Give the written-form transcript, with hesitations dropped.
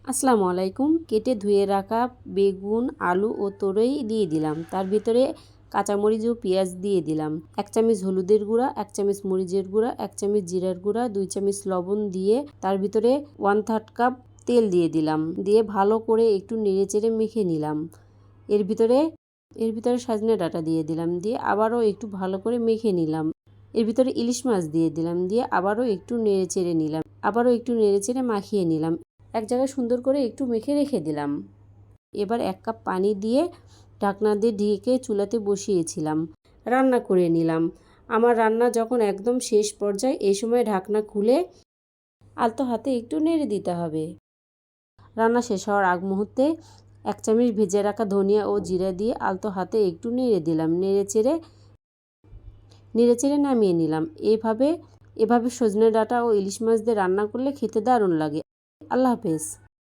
আসসালামু আলাইকুম। কেটে ধুয়ে রাখা বেগুন, আলু ও তরই দিয়ে দিলাম। তার ভিতরে কাঁচামরিচ ও পেঁয়াজ দিয়ে দিলাম। 1 চামচ হলুদের গুঁড়া, 1 চামচ মরিচের গুঁড়া, 1 চামচ জিরার গুঁড়া, 2 চামচ লবণ দিয়ে তার ভিতরে 1/3 কাপ তেল দিয়ে দিলাম। দিয়ে ভালো করে একটু নেড়েচেড়ে মেখে নিলাম। এর ভিতরে সজনে ডাঁটা দিয়ে দিলাম। দিয়ে আবারও একটু ভালো করে মেখে নিলাম। এর ভিতরে ইলিশ মাছ দিয়ে দিলাম। দিয়ে আবারও একটু নেড়েচেড়ে নিলাম। আবারও একটু নেড়েচেড়ে মাখিয়ে নিলাম। এক জায়গায় সুন্দর করে একটু মেখে রেখে দিলাম। এবার 1 কাপ পানি দিয়ে ঢাকনা দিয়ে ঢেকে চুলাতে বসিয়েছিলাম। রান্না করে নিলাম। আমার রান্না যখন একদম শেষ পর্যায়ে এই সময় ঢাকনা খুলে আলতো হাতে একটু নেড়ে দিতে হবে। রান্না শেষ হওয়ার আগ মুহূর্তে 1 চামচ ভেজে রাখা ধনিয়া ও জিরা দিয়ে আলতো হাতে একটু নেড়ে দিলাম। নেড়েচেড়ে নামিয়ে নিলাম। এভাবে সজনে ডাঁটা ও ইলিশ মাছ দিয়ে রান্না করলে খেতে দারুণ লাগে। আল্লাহ হাফেজ।